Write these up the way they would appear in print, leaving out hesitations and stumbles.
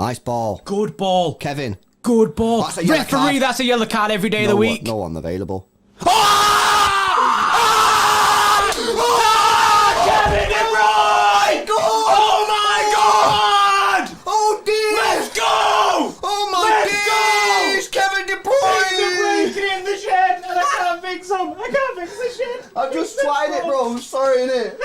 Nice ball. Good ball. Kevin. Good ball. That's a yellow Referee, card. that's a yellow card every day of the week. No one available. Kevin De Bruyne! Oh my God! Oh dear! Let's go! Oh my days! Kevin De Bruyne! Breaking in the shed, and I can't fix them. I can't fix the shed. I've just tried it, bro. I'm sorry, innit?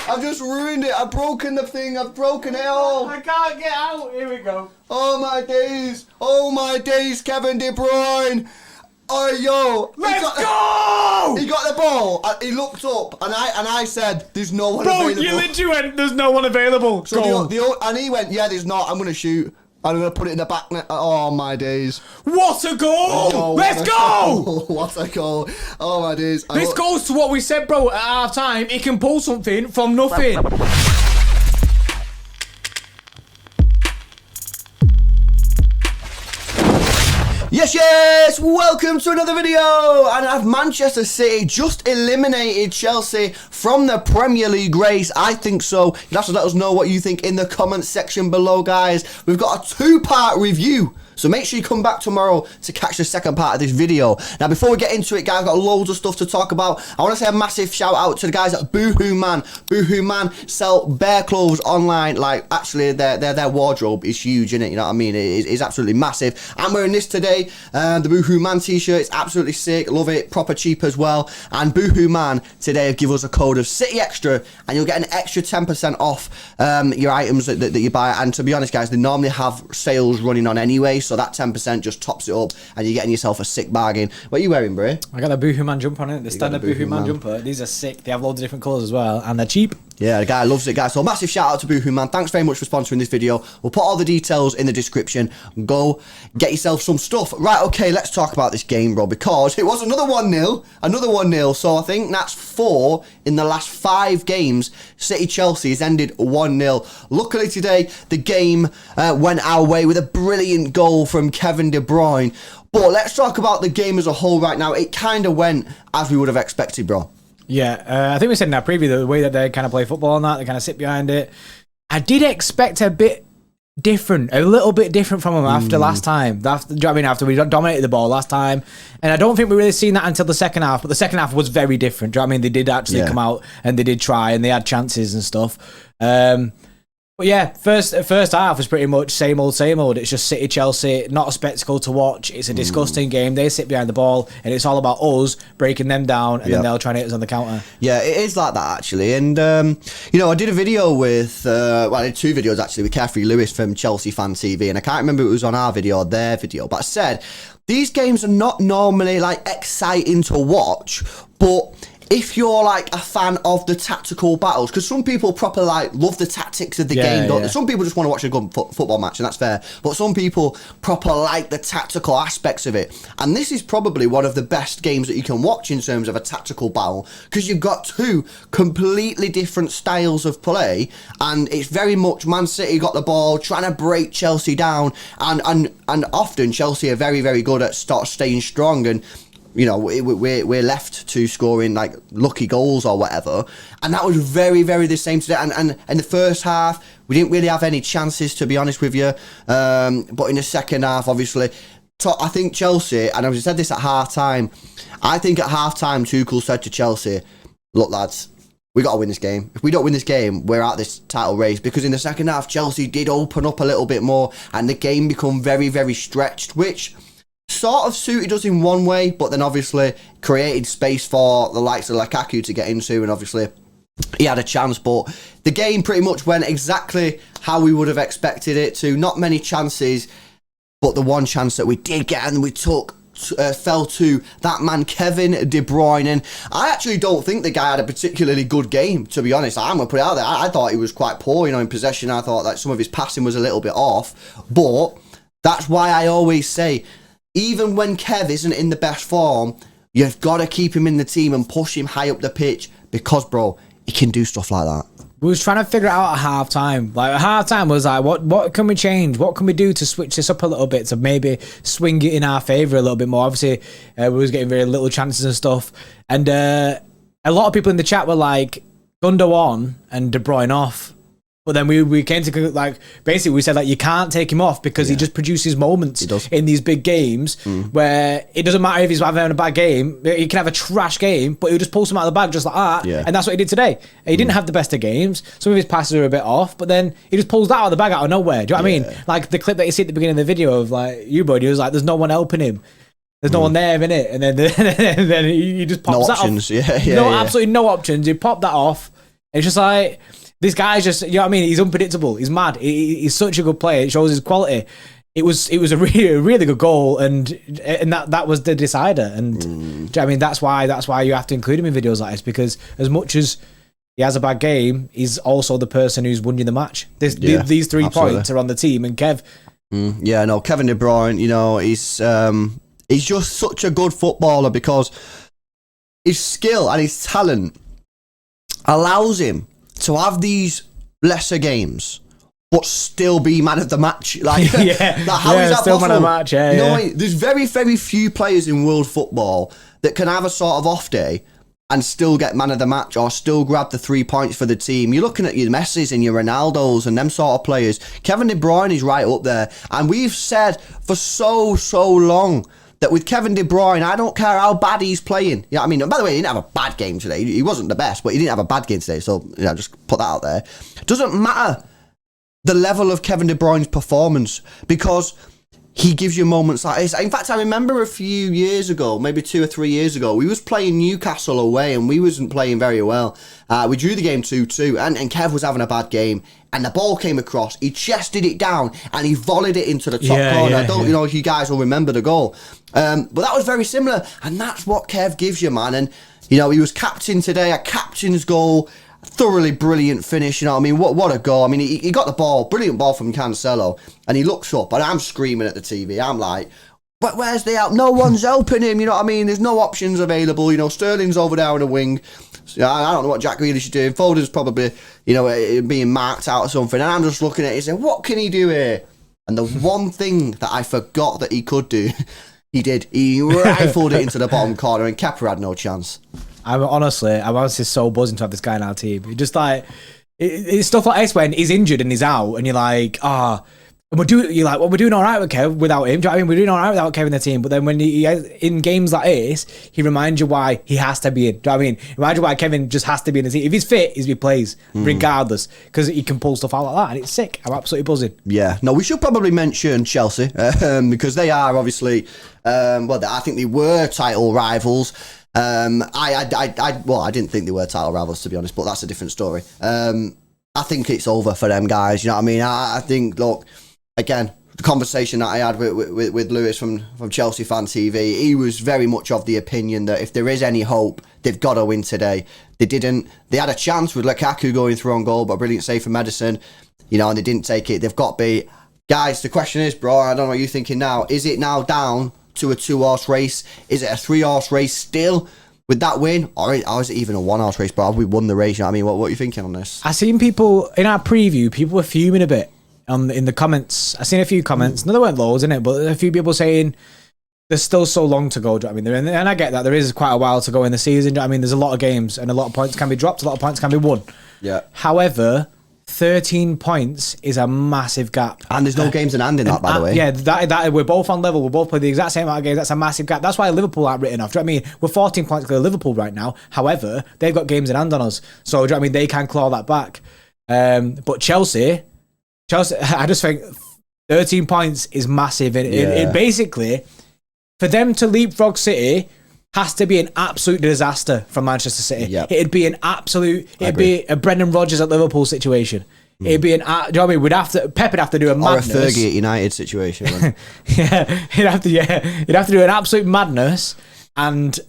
I've just ruined it. I've broken the thing. I've broken it all. I can't get out. Here we go. Oh my days! Oh my days! Kevin De Bruyne! Oh yo! Let's go! He got the ball. He looked up, and I said, "There's no one Bro, available." you literally went, there's no one available. So and he went, "Yeah, there's not. I'm gonna shoot. I'm gonna put it in the back net." Oh my days! What a goal! Oh, Let's go! What a goal! Oh my days! This goes to what we said, bro, at half time. He can pull something from nothing. Yes, welcome to another video. And have Manchester City just eliminated Chelsea from the Premier League race? I think so. You'll have to let us know what you think in the comments section below, guys. We've got a two-part review, so make sure you come back tomorrow to catch the second part of this video. Now, before we get into it, guys, I've got loads of stuff to talk about. I want to say a massive shout out to the guys at Boohoo Man. Boohoo Man sell bare clothes online. Like, actually, their wardrobe is huge, innit? You know what I mean? It's absolutely massive. I'm wearing this today, the Boohoo Man t-shirt. It's absolutely sick. Love it. Proper cheap as well. And Boohoo Man today give us a code of City Extra, and you'll get an extra 10% off your items that you buy. And to be honest, guys, they normally have sales running on anyway, so that 10% just tops it up, and you're getting yourself a sick bargain. What are you wearing, Bray? I got a Boohoo Man jumper on it. The standard Boohoo Man jumper. These are sick. They have loads of different colours as well, and they're cheap. Yeah, the guy loves it, guys. So massive shout out to Boohoo Man. Thanks very much for sponsoring this video. We'll put all the details in the description. Go get yourself some stuff. Right, okay, let's talk about this game, bro, because it was another 1-0. Another 1-0. So I think that's 4 in the last 5 games. City-Chelsea has ended 1-0. Luckily today, the game went our way with a brilliant goal from Kevin De Bruyne. But let's talk about the game as a whole right now. It kind of went as we would have expected, bro. Yeah, I think we said in our preview the way that they kind of play football and that, they kind of sit behind it. I did expect a bit different, a little bit different from them after last time. After, do you know what I mean? After we dominated the ball last time. And I don't think we really seen that until the second half, but the second half was very different. Do you know what I mean? They did actually come out and they did try and they had chances and stuff. But yeah, first half was pretty much same old, same old. It's just City-Chelsea, not a spectacle to watch. It's a disgusting game. They sit behind the ball, and it's all about us breaking them down, and then they'll try and hit us on the counter. Yeah, it is like that, actually. And, you know, I did a video with, well, I did 2 videos, actually, with Carefree Lewis from Chelsea Fan TV, and I can't remember if it was on our video or their video, but I said, these games are not normally, like, exciting to watch, but if you're like a fan of the tactical battles, because some people proper like love the tactics of the game, don't they? Some people just want to watch a good football match, and that's fair. But some people proper like the tactical aspects of it. And this is probably one of the best games that you can watch in terms of a tactical battle, because you've got 2 completely different styles of play, and it's very much Man City got the ball, trying to break Chelsea down, and often Chelsea are very, very good at staying strong, and you know, we're left to scoring like lucky goals or whatever, and that was very, very the same today. And in the first half, we didn't really have any chances, to be honest with you. But in the second half, obviously, I think Chelsea, and I said this at half time. I think at half time, Tuchel said to Chelsea, "Look, lads, we got to win this game. If we don't win this game, we're out this title race." Because in the second half, Chelsea did open up a little bit more, and the game become very, very stretched, which sort of suited us in one way, but then obviously created space for the likes of Lukaku to get into, and obviously he had a chance. But the game pretty much went exactly how we would have expected it to. Not many chances, but the one chance that we did get and we took fell to that man Kevin De Bruyne. And I actually don't think the guy had a particularly good game, to be honest. I'm going to put it out there. I thought he was quite poor, you know, in possession. I thought that some of his passing was a little bit off, but that's why I always say, even when Kev isn't in the best form, you've got to keep him in the team and push him high up the pitch, because, bro, he can do stuff like that. We was trying to figure it out at half time. Like, at half time was like, what can we change? What can we do to switch this up a little bit, to maybe swing it in our favour a little bit more? Obviously, we was getting very little chances and stuff. And a lot of people in the chat were like, Gundo on and De Bruyne off. But then we came to, like, basically we said, like, you can't take him off because he just produces moments in these big games where it doesn't matter if he's having a bad game. He can have a trash game, but he'll just pull some out of the bag just like that. Yeah. And that's what he did today. He didn't have the best of games. Some of his passes are a bit off, but then he just pulls that out of the bag out of nowhere. Do you know what I mean? Like the clip that you see at the beginning of the video of, like, you, bud, he was like, there's no one helping him. There's no one there, innit? And then he just pops that options. off. Absolutely no options. He popped that off. It's just like... This guy's just, you know what I mean? He's unpredictable. He's mad. He's such a good player. It shows his quality. It was a really good goal, and that was the decider. And do you know what I mean? That's why you have to include him in videos like this, because as much as he has a bad game, he's also the person who's won you the match. These 3 points are on the team, and Kev. Kevin De Bruyne. You know, he's just such a good footballer because his skill and his talent allows him to have these lesser games, but still be man of the match. Like, how is that still possible? Man of the match, you know, there's very, very few players in world football that can have a sort of off day and still get man of the match or still grab the 3 points for the team. You're looking at your Messis and your Ronaldos and them sort of players. Kevin De Bruyne is right up there. And we've said for so long that with Kevin De Bruyne, I don't care how bad he's playing. Yeah, I mean, by the way, he didn't have a bad game today. He wasn't the best, but he didn't have a bad game today. So, just put that out there. Doesn't matter the level of Kevin De Bruyne's performance, because he gives you moments like this. In fact, I remember a few years ago, maybe 2 or 3 years ago, we was playing Newcastle away and we wasn't playing very well. We drew the game 2-2 and Kev was having a bad game. And the ball came across, he chested it down and he volleyed it into the top corner. I don't know if you guys will remember the goal. But that was very similar. And that's what Kev gives you, man. And, you know, he was captain today, a captain's goal. Thoroughly brilliant finish, you know what I mean? What a goal. I mean, he got the ball, brilliant ball from Cancelo, and he looks up, and I'm screaming at the TV. I'm like, but where's the help? No one's helping him, you know what I mean? There's no options available. You know, Sterling's over there on a wing. I don't know what Jack Grealish is doing. Foden's probably, you know, being marked out or something, and I'm just looking at it and saying, what can he do here? And the one thing that I forgot that he could do, he did. He rifled it into the bottom corner, and Kepa had no chance. I'm honestly so buzzing to have this guy in our team. It just like it's stuff like this when he's injured and he's out, and you're like, we're doing all right with Kev without him. Do you know what I mean? We're doing all right without Kev in the team. But then when he in games like this, he reminds you why he has to be in. Do you know what I mean? He reminds you why Kevin just has to be in the team. If he's fit, he plays regardless, because he can pull stuff out like that, and it's sick. I'm absolutely buzzing. Yeah. No, we should probably mention Chelsea because they are obviously I think they were title rivals. I didn't think they were title rivals, to be honest, but that's a different story. I think it's over for them guys. You know what I mean? I think, look, again, the conversation that I had with Lewis from Chelsea Fan TV, he was very much of the opinion that if there is any hope, they've got to win today. They didn't. They had a chance with Lukaku going through on goal, but a brilliant save from Madison, you know, and they didn't take it. They've got to be. Guys, the question is, bro, I don't know what you're thinking now. Is it now down to a 2-horse race? Is it a 3-horse race still with that win, or is it even a 1-horse race? But have we won the race? You know what I mean, what are you thinking on this? I seen people in our preview. People were fuming a bit in the comments. I seen a few comments. No, there weren't loads in it, but a few people saying there's still so long to go. Do you know what I mean? And I get that there is quite a while to go in the season. Do you know what I mean? There's a lot of games and a lot of points can be dropped. A lot of points can be won. Yeah. However, 13 points is a massive gap. And there's no games in hand in that, by the way. Yeah, that we're both on level. We're both playing the exact same amount of games. That's a massive gap. That's why Liverpool aren't written off. Do you know what I mean? We're 14 points clear of Liverpool right now. However, they've got games in hand on us. So, do you know what I mean? They can claw that back. But Chelsea, I just think 13 points is massive. It basically, for them to leapfrog City, has to be an absolute disaster from Manchester City. Yep. It'd be be a Brendan Rodgers at Liverpool situation. It'd be do you know what I mean? Pep would have to do a madness. Or a Fergie at United situation. Yeah, he'd have to do an absolute madness, and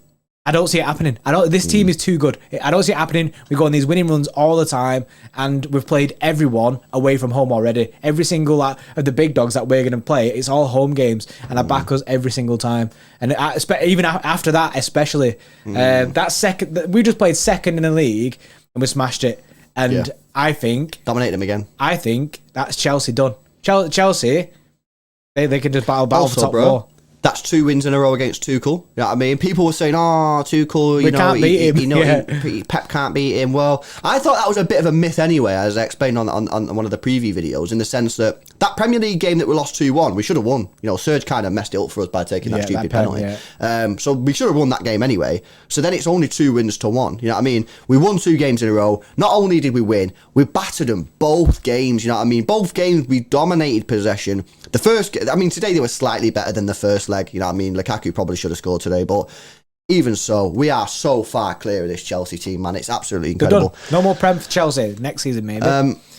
I don't see it happening. This team is too good. I don't see it happening. We go on these winning runs all the time, and we've played everyone away from home already. Every single of the big dogs that we're going to play, it's all home games, and I back us every single time. And even after that, especially that second, we just played second in the league, and we smashed it. And I think dominate them again. I think that's Chelsea done. Chelsea, they can just battle also, for top bro, four. That's 2 wins in a row against Tuchel. You know what I mean? People were saying, "Oh, Tuchel, We can't beat him." Pep can't beat him." Well, I thought that was a bit of a myth anyway, as I explained on one of the preview videos, in the sense that Premier League game that we lost 2-1, we should have won. You know, Serge kind of messed it up for us by taking that stupid penalty. So we should have won that game anyway. So then it's only 2 wins to 1. You know what I mean? We won 2 games in a row. Not only did we win, we battered them both games. You know what I mean? Both games we dominated possession. The first, I mean, today they were slightly better than the first leg. You know what I mean? Lukaku probably should have scored today, but even so, we are so far clear of this Chelsea team, man. It's absolutely incredible. No more Prem for Chelsea next season, maybe.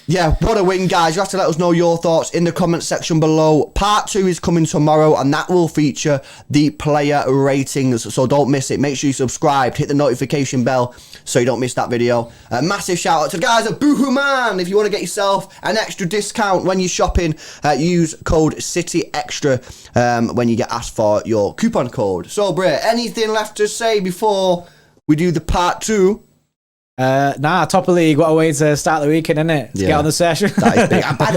Yeah, what a win, guys. You have to let us know your thoughts in the comment section below. Part 2 is coming tomorrow, and that will feature the player ratings, so don't miss it. Make sure you subscribe, hit the notification bell so you don't miss that video. A massive shout out to the guys at Boohoo Man. If you want to get yourself an extra discount when you're shopping, use code CityExtra when you get asked for your coupon code. So, Bray, anything left to say before we do the part 2? Top of the league. What a way to start the weekend, isn't it? Let's get on the session. That is big. And by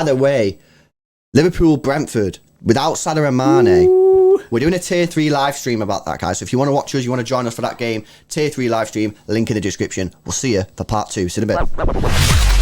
the way, Liverpool-Brentford without Salah and Mane. Ooh. We're doing a tier 3 live stream about that, guys. So if you want to watch us, you want to join us for that game, tier 3 live stream, link in the description. We'll see you for part 2. See you in a bit.